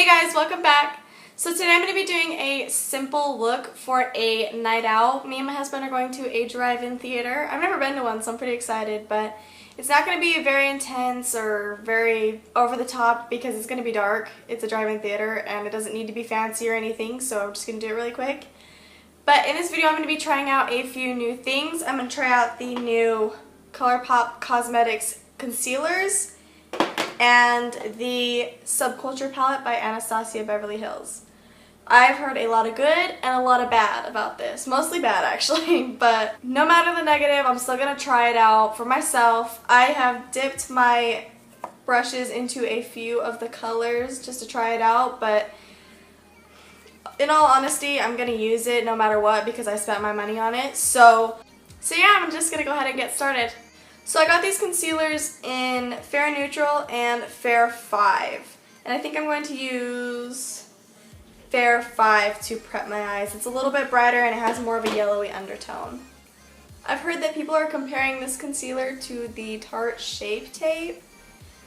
guys, welcome back. So today I'm going to be doing a simple look for a night out. Me and my husband are going to a drive-in theater. I've never been to one, so I'm pretty excited, but it's not going to be very intense or very over the top because it's going to be dark. It's a drive-in theater and it doesn't need to be fancy or anything, so I'm just going to do it really quick. But in this video I'm going to be trying out a few new things. I'm going to try out the new Colourpop Cosmetics concealers and the Subculture palette by Anastasia Beverly Hills. I've heard a lot of good and a lot of bad about this. Mostly bad actually, but no matter the negative, I'm still going to try it out for myself. I have dipped my brushes into a few of the colors just to try it out, but in all honesty, I'm going to use it no matter what because I spent my money on it. So yeah, I'm just going to go ahead and get started. So I got these concealers in Fair Neutral and Fair 5. And I think I'm going to use Fair 5 to prep my eyes. It's a little bit brighter and it has more of a yellowy undertone. I've heard that people are comparing this concealer to the Tarte Shape Tape.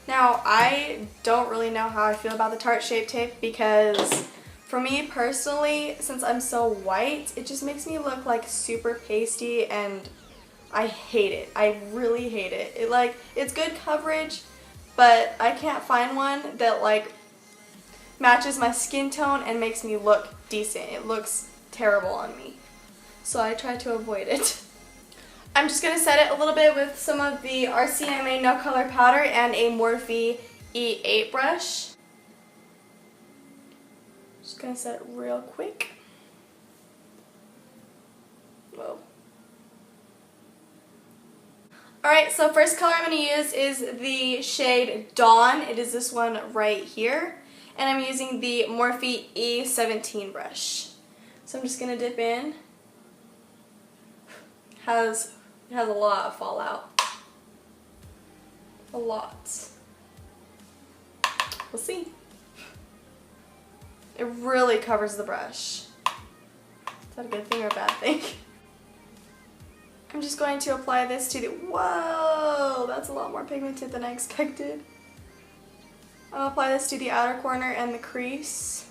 Now, I don't really know how I feel about the Tarte Shape Tape because for me personally, since I'm so white, it just makes me look like super pasty and I hate it. I really hate it. It's good coverage, but I can't find one that matches my skin tone and makes me look decent. It looks terrible on me. So I try to avoid it. I'm just going to set it a little bit with some of the RCMA No Color Powder and a Morphe E8 brush. Just going to set it real quick. Whoa. Alright, so first color I'm going to use is the shade Dawn. It is this one right here. And I'm using the Morphe E17 brush. So I'm just going to dip in. It has a lot of fallout. A lot. We'll see. It really covers the brush. Is that a good thing or a bad thing? I'm just going to apply this to the, whoa, that's a lot more pigmented than I expected. I'll apply this to the outer corner and the crease.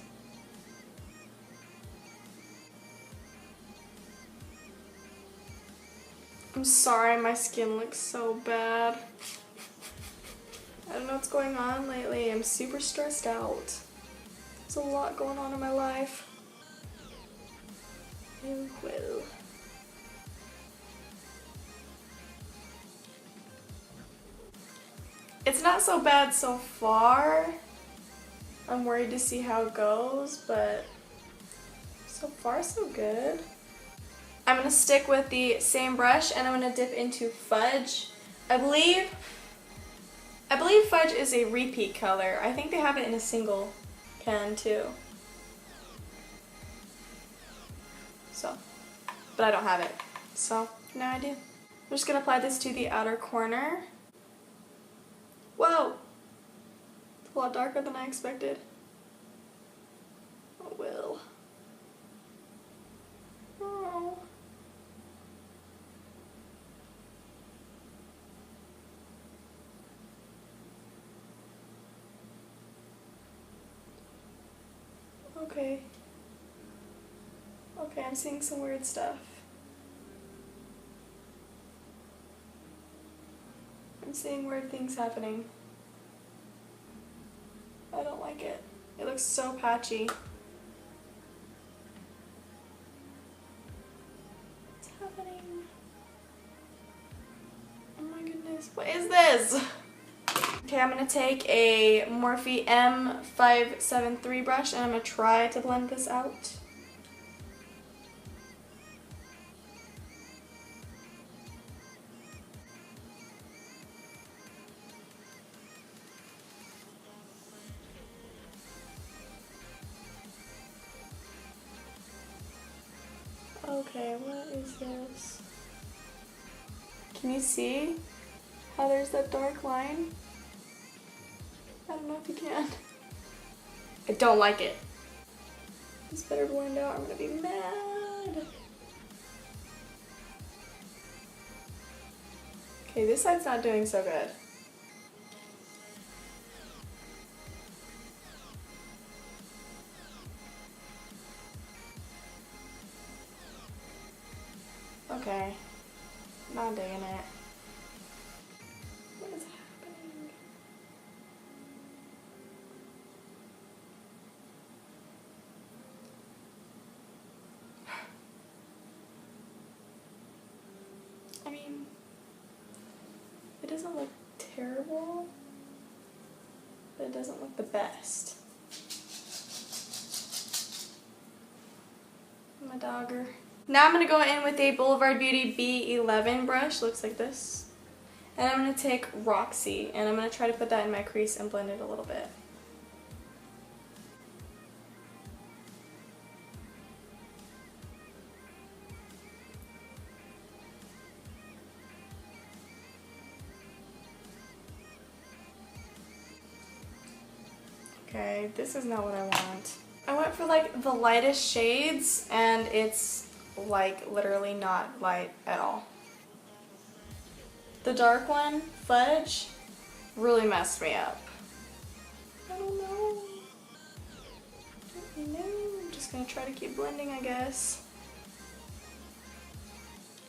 I'm sorry, my skin looks so bad. I don't know what's going on lately. I'm super stressed out. There's a lot going on in my life. Oh, well. It's not so bad so far. I'm worried to see how it goes, but so far so good. I'm going to stick with the same brush and I'm going to dip into Fudge. I believe Fudge is a repeat color. I think they have it in a single can too. So, but I don't have it. So, now I do. I'm just going to apply this to the outer corner. Whoa! It's a lot darker than I expected. Oh well. Oh. Okay. Okay, I'm seeing some weird stuff. I'm seeing weird things happening. I don't like it. It looks so patchy. What's happening? Oh my goodness, what is this? Okay, I'm going to take a Morphe M573 brush and I'm going to try to blend this out. Okay, what is this? Can you see how there's that dark line? I don't know if you can. I don't like it. This better blend out, I'm gonna be mad. Okay, this side's not doing so good. Okay. Not digging it. What is happening? I mean, it doesn't look terrible, but it doesn't look the best. My dogger. Now I'm going to go in with a Boulevard Beauty B11 brush, looks like this. And I'm going to take Roxy, and I'm going to try to put that in my crease and blend it a little bit. Okay, this is not what I want. I went for like the lightest shades, and it's like literally not light at all. The dark one, Fudge, really messed me up. I don't know. I'm just gonna try to keep blending, I guess.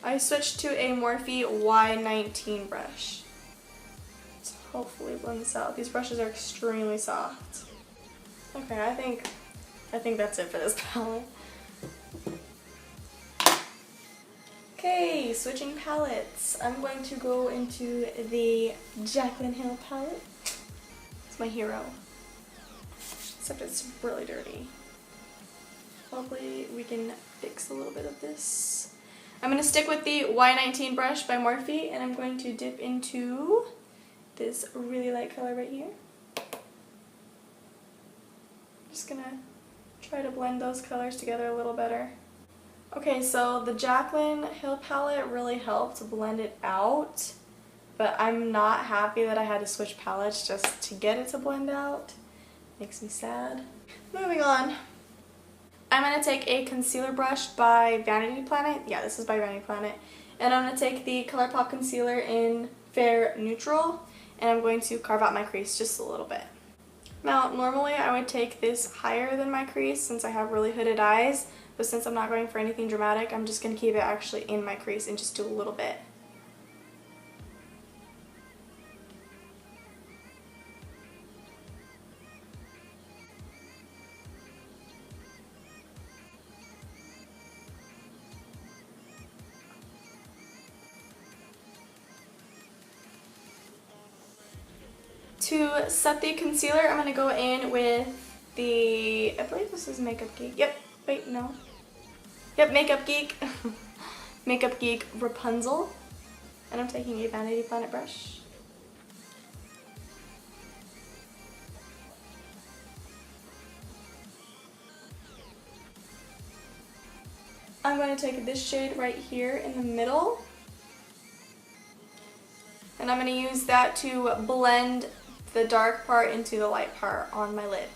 I switched to a Morphe Y19 brush. Let's hopefully blend this out. These brushes are extremely soft. Okay, I think that's it for this palette. Okay, switching palettes. I'm going to go into the Jaclyn Hill palette. It's my hero. Except it's really dirty. Hopefully we can fix a little bit of this. I'm going to stick with the Y19 brush by Morphe, and I'm going to dip into this really light color right here. Just gonna try to blend those colors together a little better. Okay, so the Jaclyn Hill palette really helped blend it out, but I'm not happy that I had to switch palettes just to get it to blend out. Makes me sad. Moving on. I'm going to take a concealer brush by Vanity Planet. Yeah, this is by Vanity Planet. And I'm going to take the Colourpop concealer in Fair Neutral, and I'm going to carve out my crease just a little bit. Now, normally I would take this higher than my crease since I have really hooded eyes, but since I'm not going for anything dramatic, I'm just going to keep it actually in my crease and just do a little bit. To set the concealer, I'm going to go in with the, I believe this is Makeup Geek. Yep, wait, no. Yep, Makeup Geek. Makeup Geek Rapunzel. And I'm taking a Vanity Planet brush. I'm going to take this shade right here in the middle. And I'm going to use that to blend the dark part into the light part on my lid.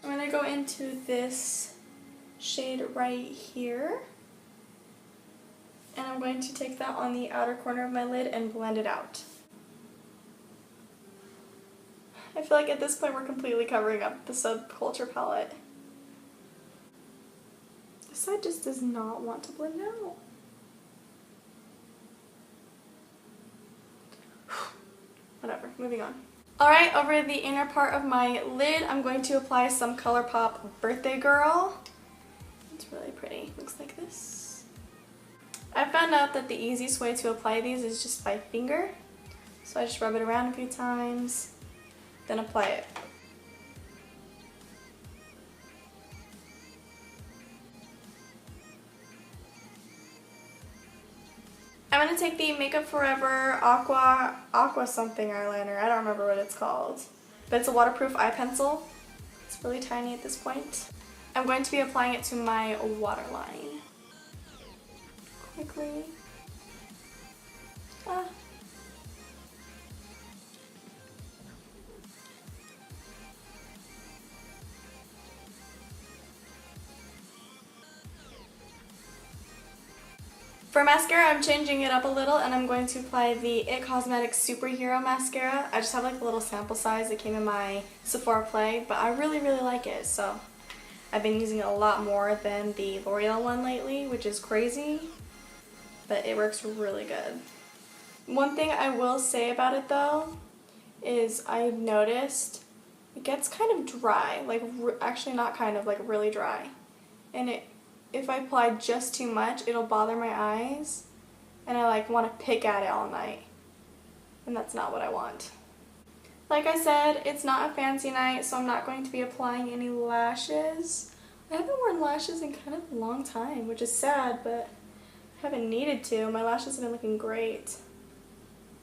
I'm going to go into this shade right here. And I'm going to take that on the outer corner of my lid and blend it out. I feel like at this point we're completely covering up the Subculture palette. This side just does not want to blend out. Whatever, moving on. Alright, over the inner part of my lid, I'm going to apply some Colourpop Birthday Girl. It's really pretty. Looks like this. I found out that the easiest way to apply these is just by finger. So I just rub it around a few times, then apply it. I'm going to take the Makeup Forever Aqua something eyeliner. I don't remember what it's called. But it's a waterproof eye pencil. It's really tiny at this point. I'm going to be applying it to my waterline. Quickly. For mascara, I'm changing it up a little and I'm going to apply the It Cosmetics Superhero Mascara. I just have like a little sample size that came in my Sephora Play, but I really like it, so I've been using it a lot more than the L'Oreal one lately, which is crazy, but it works really good. One thing I will say about it though is I've noticed it gets kind of dry, like actually not kind of, like really dry, and if I apply just too much, it'll bother my eyes, and I like want to pick at it all night, and that's not what I want. Like I said, it's not a fancy night, so I'm not going to be applying any lashes. I haven't worn lashes in kind of a long time, which is sad, but I haven't needed to. My lashes have been looking great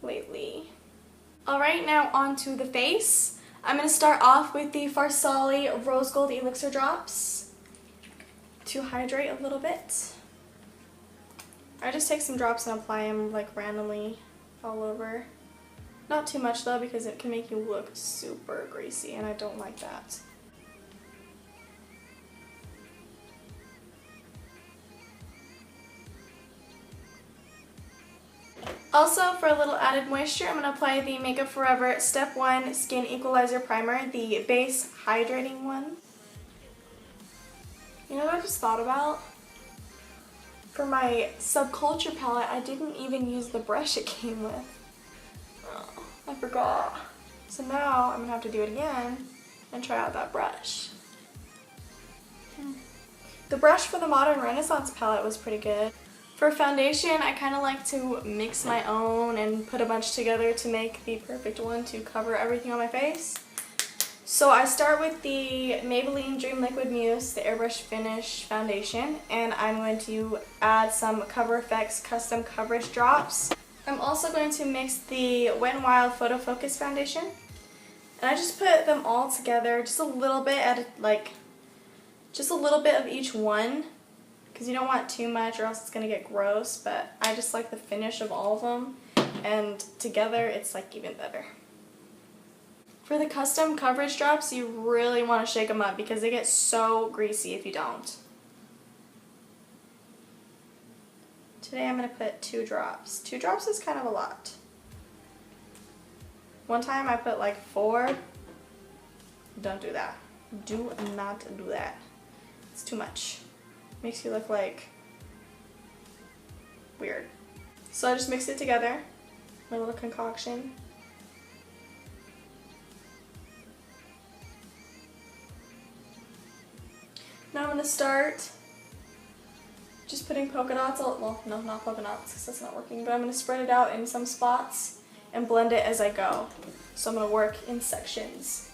lately. Alright, now on to the face. I'm going to start off with the Farsali Rose Gold Elixir Drops to hydrate a little bit. I just take some drops and apply them like randomly all over. Not too much though, because it can make you look super greasy and I don't like that. Also, for a little added moisture, I'm going to apply the Makeup Forever Step 1 Skin Equalizer Primer, the base hydrating one. You know what I just thought about? For my Subculture palette, I didn't even use the brush it came with. Oh, I forgot. So now I'm going to have to do it again and try out that brush. The brush for the Modern Renaissance palette was pretty good. For foundation, I kind of like to mix my own and put a bunch together to make the perfect one to cover everything on my face. So I start with the Maybelline Dream Liquid Mousse, the Airbrush Finish Foundation, and I'm going to add some Cover FX Custom Coverage Drops. I'm also going to mix the Wet n Wild Photo Focus Foundation, and I just put them all together, just a little bit just a little bit of each one, because you don't want too much or else it's going to get gross, but I just like the finish of all of them, and together it's like even better. For the custom coverage drops, you really want to shake them up because they get so greasy if you don't. Today I'm going to put 2 drops. 2 drops is kind of a lot. One time I put like 4. Don't do that. Do not do that. It's too much. Makes you look like weird. So I just mixed it together, my little concoction. Now I'm going to start just putting polka dots, well, no, not polka dots because that's not working, but I'm going to spread it out in some spots and blend it as I go. So I'm going to work in sections.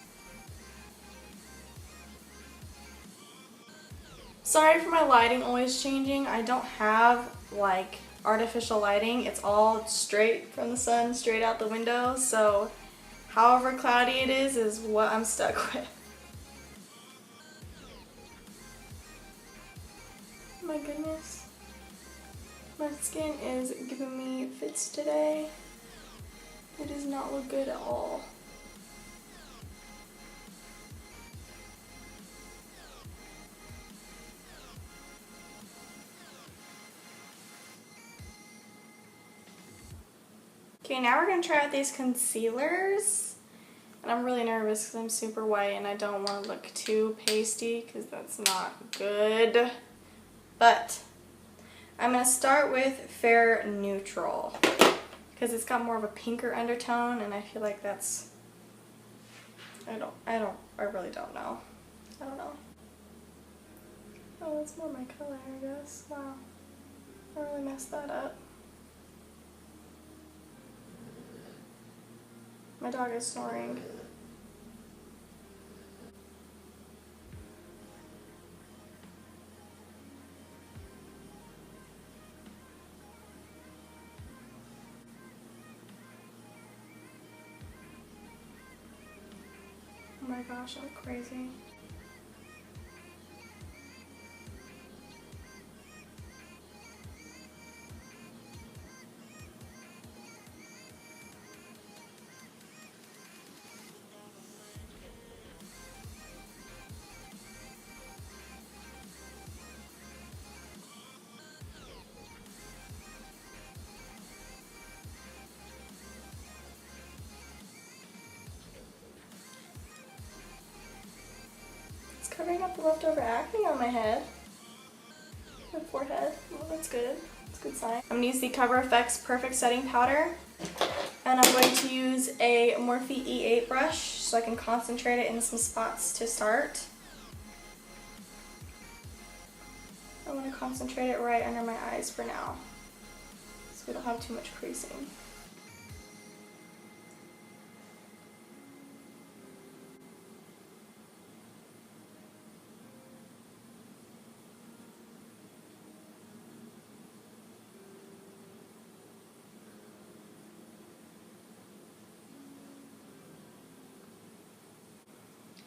Sorry for my lighting always changing. I don't have like artificial lighting. It's all straight from the sun, straight out the window, so however cloudy it is what I'm stuck with. My goodness, my skin is giving me fits today. It does not look good at all. Okay, now we're going to try out these concealers. And I'm really nervous because I'm super white and I don't want to look too pasty because that's not good. But I'm going to start with Fair Neutral because it's got more of a pinker undertone and I feel like that's, I really don't know. I don't know. Oh, that's more my color, I guess. Wow. I really messed that up. My dog is snoring. Oh my gosh, I look crazy. already got the leftover acne on my head. My forehead. Well, that's good. That's a good sign. I'm going to use the Cover FX Perfect Setting Powder. And I'm going to use a Morphe E8 brush so I can concentrate it in some spots to start. I'm going to concentrate it right under my eyes for now, so we don't have too much creasing.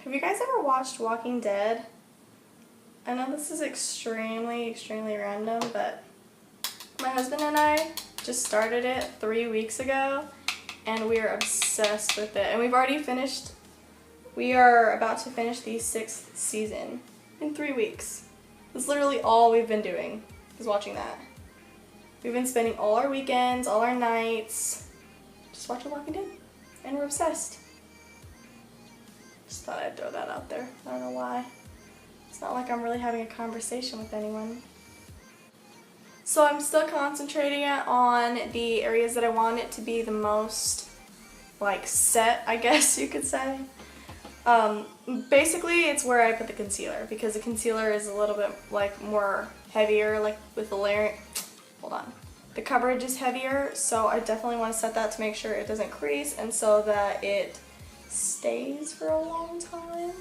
Have you guys ever watched Walking Dead? I know this is extremely random, but my husband and I just started it 3 weeks ago, and we are obsessed with it. And we are about to finish the 6th season in 3 weeks. That's literally all we've been doing, is watching that. We've been spending all our weekends, all our nights, just watching Walking Dead, and we're obsessed. Just thought I'd throw that out there. I don't know why. It's not like I'm really having a conversation with anyone. So I'm still concentrating on the areas that I want it to be the most, like, set, I guess you could say. Basically, it's where I put the concealer, because the concealer is a little bit, like, more heavier, like, with the layering. Hold on. The coverage is heavier, so I definitely want to set that to make sure it doesn't crease, and so that it stays for a long time.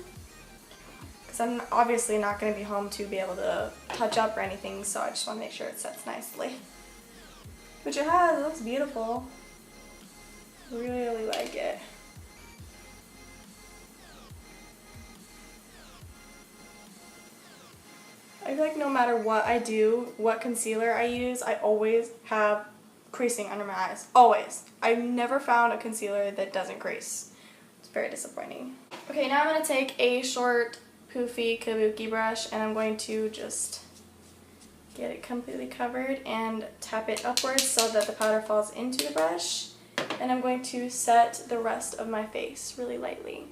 Because I'm obviously not going to be home to be able to touch up or anything, so I just want to make sure it sets nicely. Which it has. It looks beautiful. Really like it. I feel like no matter what I do, what concealer I use, I always have creasing under my eyes. Always. I've never found a concealer that doesn't crease. It's very disappointing. Okay, now I'm going to take a short, poofy kabuki brush, and I'm going to just get it completely covered and tap it upwards so that the powder falls into the brush. And I'm going to set the rest of my face really lightly.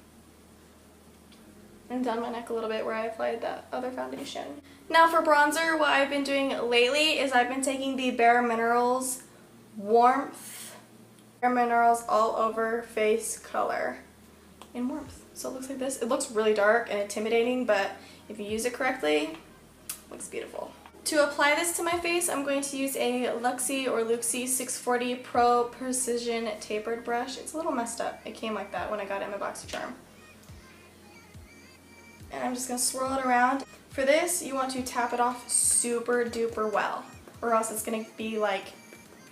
And down my neck a little bit where I applied that other foundation. Now for bronzer, what I've been doing lately is I've been taking the Bare Minerals Warmth Bare Minerals All Over Face Color in Warmth. So it looks like this. It looks really dark and intimidating, but if you use it correctly, it looks beautiful. To apply this to my face, I'm going to use a Luxie 640 Pro Precision Tapered Brush. It's a little messed up. It came like that when I got it in my BoxyCharm. And I'm just going to swirl it around. For this, you want to tap it off super duper well, or else it's going to be like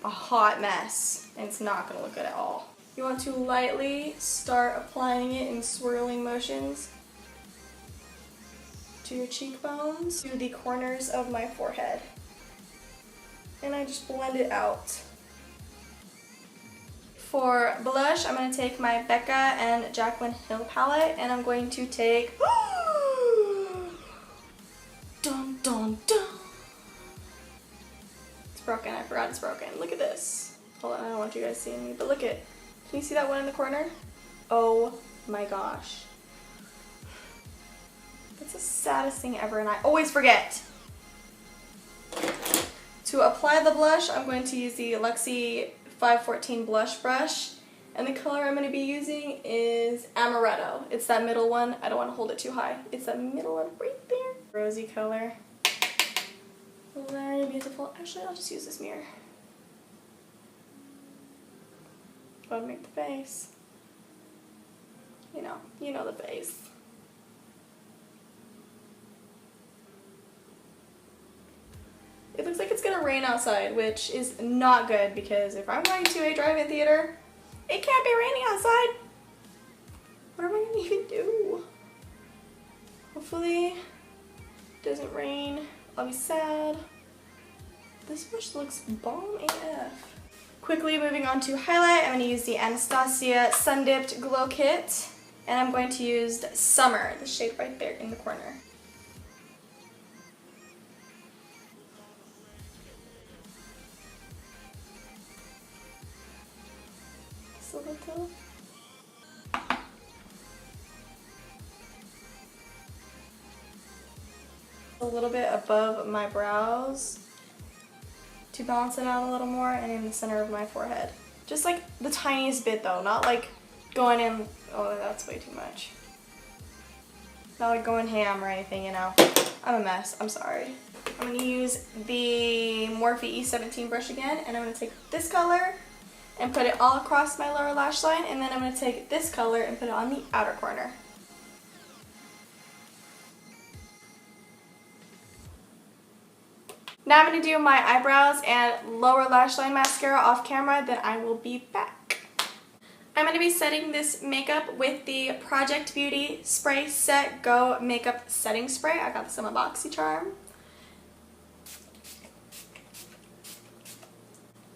a hot mess, and it's not going to look good at all. You want to lightly start applying it in swirling motions to your cheekbones, to the corners of my forehead. And I just blend it out. For blush, I'm going to take my Becca and Jaclyn Hill palette, and I'm going to take dun dun dun. It's broken. I forgot it's broken. Look at this. Hold on, I don't want you guys seeing me, but look at. Can you see that one in the corner? Oh my gosh. That's the saddest thing ever, and I always forget. To apply the blush, I'm going to use the Luxie 514 blush brush, and the color I'm going to be using is Amaretto. It's that middle one. I don't want to hold it too high. It's that middle one right there. Rosy color. Very beautiful. Actually, I'll just use this mirror. Go and make the face. You know the face. It looks like it's gonna rain outside, which is not good, because if I'm going to a drive-in theater, it can't be raining outside. What am I gonna even do? Hopefully it doesn't rain. I'll be sad. This brush looks bomb AF. Quickly moving on to highlight, I'm going to use the Anastasia Sun Dipped Glow Kit, and I'm going to use Summer, the shade right there in the corner. So little. a little bit above my brows to balance it out a little more, and in the center of my forehead. Just like the tiniest bit though, not like going in, oh that's way too much. Not like going ham or anything, you know. I'm a mess, I'm sorry. I'm going to use the Morphe E17 brush again, and I'm going to take this color and put it all across my lower lash line, and then I'm going to take this color and put it on the outer corner. Now I'm going to do my eyebrows and lower lash line mascara off camera, then I will be back. I'm going to be setting this makeup with the Project Beauty Spray Set Go Makeup Setting Spray. I got this on my BoxyCharm.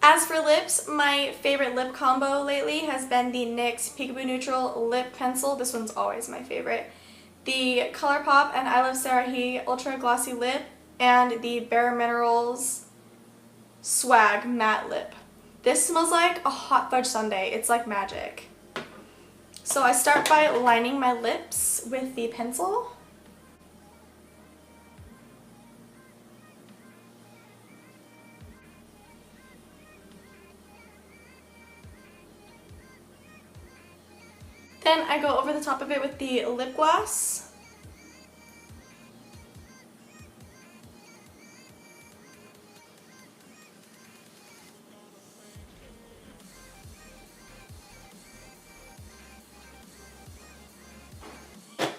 As for lips, my favorite lip combo lately has been the NYX Peekaboo Neutral Lip Pencil. This one's always my favorite. The Colourpop and I Love Sarahi Ultra Glossy Lip, and the Bare Minerals Swag Matte Lip. This smells like a hot fudge sundae. It's like magic. So I start by lining my lips with the pencil. Then I go over the top of it with the lip gloss.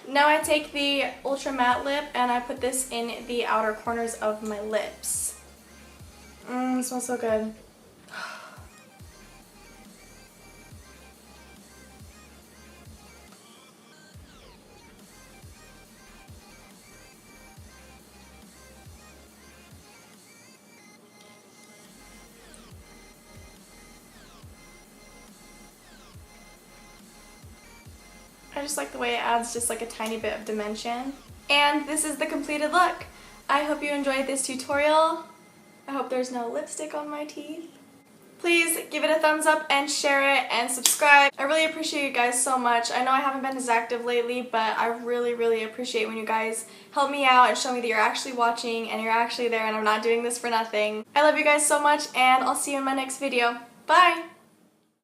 Now I take the Ultra Matte Lip and I put this in the outer corners of my lips. It smells so good. I just like the way it adds just like a tiny bit of dimension. And this is the completed look. I hope you enjoyed this tutorial. I hope there's no lipstick on my teeth. Please give it a thumbs up and share it and subscribe. I really appreciate you guys so much. I know I haven't been as active lately, but I really appreciate when you guys help me out and show me that you're actually watching and you're actually there and I'm not doing this for nothing. I love you guys so much, and I'll see you in my next video. Bye!